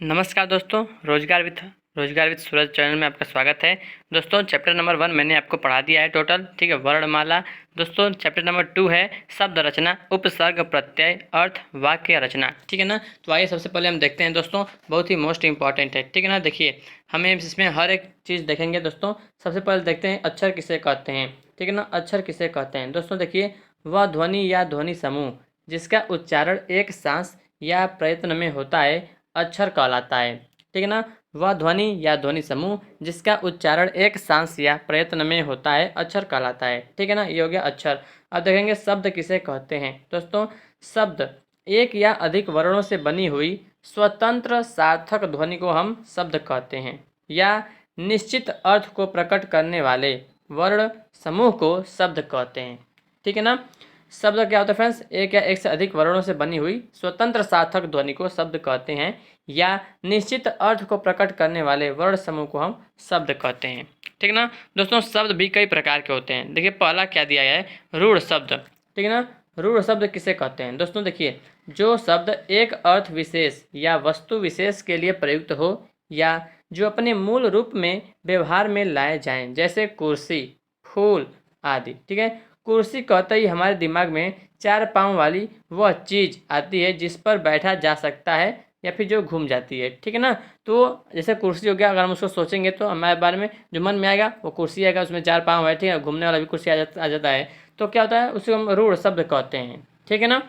नमस्कार दोस्तों, रोजगार विद सूरज चैनल में आपका स्वागत है। दोस्तों चैप्टर नंबर 1 मैंने आपको पढ़ा दिया है टोटल, ठीक है। वर्णमाला। दोस्तों चैप्टर नंबर 2 है शब्द रचना, उपसर्ग, प्रत्यय, अर्थ, वाक्य रचना, ठीक है ना। तो आइए सबसे पहले हम देखते हैं दोस्तों, बहुत ही मोस्ट इंपॉर्टेंट है, ठीक है ना। देखिए हमें इसमें हर एक चीज़ देखेंगे दोस्तों। सबसे पहले देखते हैं अक्षर किसे कहते हैं, ठीक है ना। अक्षर किसे कहते हैं दोस्तों, देखिए वह ध्वनि या ध्वनि समूह जिसका उच्चारण एक सांस या प्रयत्न में होता है अक्षर कहलाता है, ठीक है ना। वह ध्वनि या ध्वनि समूह जिसका उच्चारण एक सांस या प्रयत्न में होता है अक्षर कहलाता है, ठीक है ना। ये हो गया अक्षर। अब देखेंगे शब्द किसे कहते हैं दोस्तों। शब्द एक या अधिक वर्णों से बनी हुई स्वतंत्र सार्थक ध्वनि को हम शब्द कहते हैं, या निश्चित अर्थ को प्रकट करने वाले वर्ण समूह को शब्द कहते हैं, ठीक है ना। शब्द क्या होता है फ्रेंड्स, एक या एक से अधिक वर्णों से बनी हुई स्वतंत्र सार्थक ध्वनि को शब्द कहते हैं, या निश्चित अर्थ को प्रकट करने वाले वर्ण समूह को हम शब्द कहते हैं, ठीक है ना। दोस्तों शब्द भी कई प्रकार के होते हैं। देखिए पहला क्या दिया है, रूढ़ शब्द, ठीक है ना। रूढ़ शब्द किसे कहते हैं दोस्तों, देखिए जो शब्द एक अर्थ विशेष या वस्तु विशेष के लिए प्रयुक्त हो, या जो अपने मूल रूप में व्यवहार में लाए जाएं, जैसे कुर्सी, फूल आदि, ठीक है। कुर्सी कहते ही हमारे दिमाग में 4 पाँव वाली वह चीज़ आती है जिस पर बैठा जा सकता है या फिर जो घूम जाती है, ठीक है ना। तो जैसे कुर्सी हो गया, अगर हम उसको सोचेंगे तो हमारे बारे में जो मन में आएगा वो कुर्सी आएगा, उसमें 4 पाँव है, ठीक है। घूमने वाला भी कुर्सी आ जाता है, तो क्या होता है उसको हम रूढ़ शब्द कहते हैं, ठीक है ना।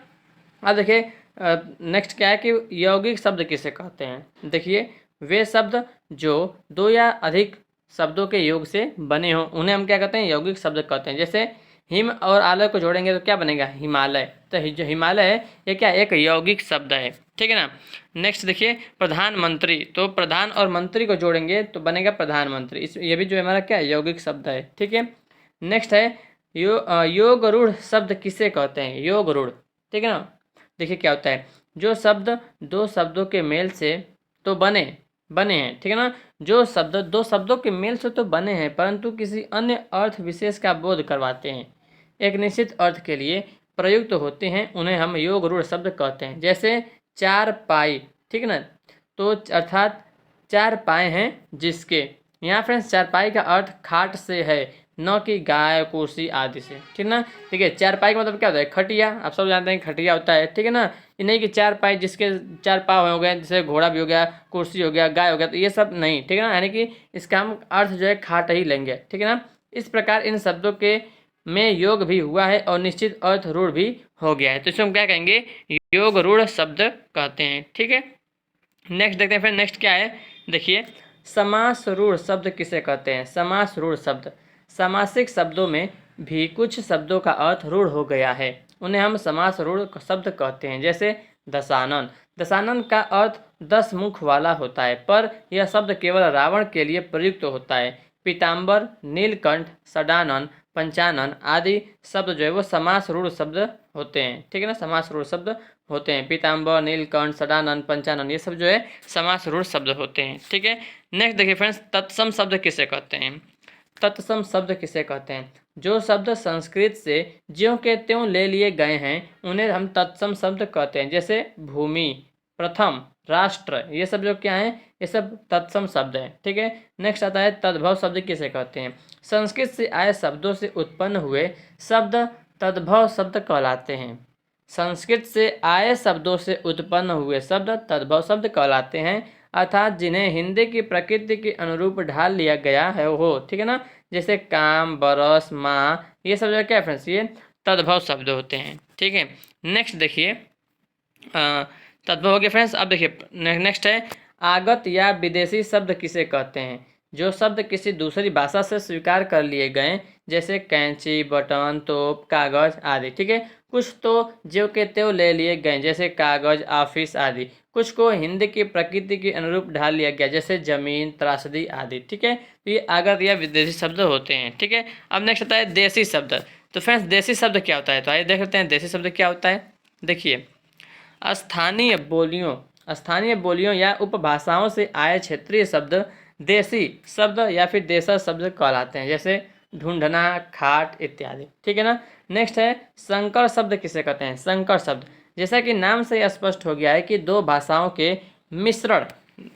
अब देखिए नेक्स्ट क्या है कि यौगिक शब्द किसे कहते हैं। देखिए वे शब्द जो 2 या अधिक शब्दों के योग से बने हों उन्हें हम क्या कहते हैं, यौगिक शब्द कहते हैं। जैसे हिम और आलय को जोड़ेंगे तो क्या बनेगा, हिमालय। तो जो हिमालय है ये क्या, एक यौगिक शब्द है, ठीक है ना। नेक्स्ट देखिए प्रधानमंत्री, तो प्रधान और मंत्री को जोड़ेंगे तो बनेगा प्रधानमंत्री। इस ये भी जो हमारा क्या यौगिक शब्द है, ठीक है। नेक्स्ट है योग रूढ़ शब्द किसे कहते हैं, योग रूढ़, ठीक है ना। देखिए क्या होता है, जो शब्द 2 शब्दों के मेल से तो बने हैं, ठीक है ना। जो शब्द 2 शब्दों के मेल से तो बने हैं परंतु किसी अन्य अर्थ विशेष का बोध करवाते हैं, एक निश्चित अर्थ के लिए प्रयुक्त होते हैं, उन्हें हम योग रूढ़ शब्द कहते हैं। जैसे 4 पाई, ठीक है ना। तो अर्थात 4 पाए हैं जिसके, यहाँ फ्रेंड्स 4 पाई का अर्थ खाट से है, न कि गाय, कुर्सी आदि से, ठीक है ना। ठीक है, 4 पाई का मतलब क्या होता है, खटिया। आप सब जानते हैं खटिया होता है, ठीक है ना। ये नहीं कि 4 पाई जिसके 4 पाँव हो गए, जैसे घोड़ा भी हो गया, कुर्सी हो गया, गाय हो गया, तो ये सब नहीं, ठीक है ना। यानी कि इसका हम अर्थ जो है खाट ही लेंगे, ठीक है ना। इस प्रकार इन शब्दों के में योग भी हुआ है और निश्चित अर्थ रूढ़ भी हो गया है, तो इसको हम क्या कहेंगे, योग रूढ़ शब्द कहते हैं, ठीक है। नेक्स्ट देखते हैं फिर, नेक्स्ट क्या है, देखिए समास रूढ़ शब्द किसे कहते हैं। समास रूढ़ शब्द, सामासिक शब्दों में भी कुछ शब्दों का अर्थ रूढ़ हो गया है, उन्हें हम समास रूढ़ शब्द कहते हैं। जैसे दशानन, दशानन का अर्थ 10 मुख वाला होता है, पर यह शब्द केवल रावण के लिए प्रयुक्त होता है। पीताम्बर, नीलकंठ, षडानन, पंचानन आदि शब्द जो है वो समास रूढ़ शब्द होते हैं, ठीक है ना। समास रूढ़ शब्द होते हैं, पीताम्बर, नीलकंठ, षडानन, पंचानन, ये सब जो है समास रूढ़ शब्द होते हैं, ठीक है। नेक्स्ट देखिए फ्रेंड्स, तत्सम शब्द किसे कहते हैं। तत्सम शब्द किसे कहते हैं, जो शब्द संस्कृत से ज्यों के त्यों ले लिए गए हैं उन्हें हम तत्सम शब्द कहते हैं। जैसे भूमि, प्रथम, राष्ट्र, ये सब जो क्या है, ये सब तत्सम शब्द हैं, ठीक है। नेक्स्ट आता है तद्भव शब्द किसे कहते हैं। संस्कृत से आए शब्दों से उत्पन्न हुए शब्द तद्भव शब्द कहलाते हैं। संस्कृत से आए शब्दों से उत्पन्न हुए शब्द तद्भव शब्द कहलाते हैं, अर्थात जिन्हें हिंदी की प्रकृति के अनुरूप ढाल लिया गया है वो, ठीक है ना। जैसे काम, बरस, माँ, ये सब जो क्या है फ्रेंड्स, ये तद्भव शब्द होते हैं, ठीक है। नेक्स्ट देखिए तद्भव हो गया फ्रेंड्स। अब देखिए नेक्स्ट है आगत या विदेशी शब्द किसे कहते हैं। जो शब्द किसी दूसरी भाषा से स्वीकार कर लिए गए, जैसे कैंची, बटन, तोप, कागज आदि, ठीक है। कुछ तो ज्यों के त्यों ले लिए गए, जैसे कागज, ऑफिस आदि। कुछ को हिंदी की प्रकृति के अनुरूप ढाल लिया गया, जैसे जमीन, त्रासदी आदि, ठीक है। तो ये आगत या विदेशी शब्द होते हैं, ठीक है। अब नेक्स्ट आता है देसी शब्द। तो फ्रेंड्स देसी शब्द क्या होता है, तो आइए देख लेते हैं देसी शब्द क्या होता है। देखिए स्थानीय बोलियों या उपभाषाओं से आए क्षेत्रीय शब्द देसी शब्द या फिर देशज शब्द कहलाते हैं। जैसे ढूंढना, खाट इत्यादि, ठीक है ना। नेक्स्ट है संकर शब्द किसे कहते हैं। संकर शब्द, जैसा कि नाम से स्पष्ट हो गया है कि 2 भाषाओं के मिश्रण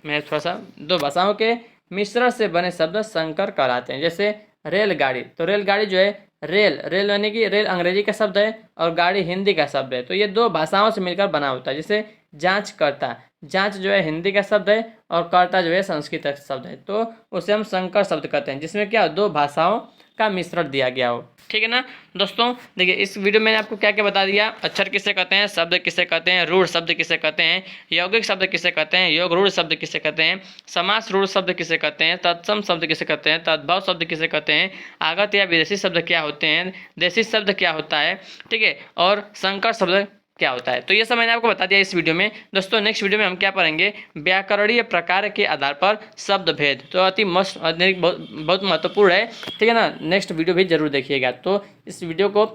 मैं थोड़ा सा, दो भाषाओं के मिश्रण से बने शब्द संकर कहलाते हैं। जैसे रेलगाड़ी, तो रेलगाड़ी जो है, रेल यानी कि रेल अंग्रेजी का शब्द है और गाड़ी हिंदी का शब्द है, तो ये दो भाषाओं से मिलकर बना होता है। जैसे जांचकर्ता, जांच जो है हिंदी का शब्द है और कर्ता जो है संस्कृत का शब्द है, तो उसे हम संकर शब्द कहते हैं, जिसमें क्या दो भाषाओं का मिश्रण दिया गया हो। ठीक है ना दोस्तों, देखिए इस वीडियो में मैंने आपको क्या क्या बता दिया। अक्षर किसे कहते हैं, शब्द किसे कहते हैं, रूढ़ शब्द किसे कहते हैं, यौगिक शब्द किसे कहते हैं, योग रूढ़ शब्द किसे कहते हैं, समास रूढ़ शब्द किसे कहते हैं, तत्सम शब्द किसे कहते हैं, तद्भव शब्द किसे कहते हैं, आगत या विदेशी शब्द क्या होते हैं, देशी शब्द क्या होता है, ठीक है, और संकर शब्द क्या होता है। तो ये सब मैंने आपको बता दिया इस वीडियो में। दोस्तों नेक्स्ट वीडियो में हम क्या पढ़ेंगे, व्याकरणीय प्रकार के आधार पर शब्द भेद, तो अति बहुत महत्वपूर्ण है। ठीक है ना, नेक्स्ट वीडियो भी जरूर देखिएगा। तो इस वीडियो को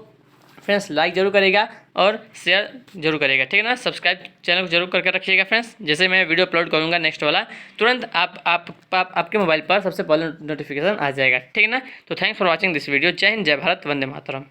फ्रेंड्स लाइक जरूर करेगा और शेयर जरूर करेगा। ठीक है ना, सब्सक्राइब चैनल को जरूर करके रखिएगा फ्रेंड्स। जैसे मैं वीडियो अपलोड करूँगा नेक्स्ट वाला, तुरंत आपके मोबाइल पर सबसे पहले नोटिफिकेशन आ जाएगा। ठीक है ना, तो thanks for watching this video. जय हिंद, जय भारत, वंदे मातरम।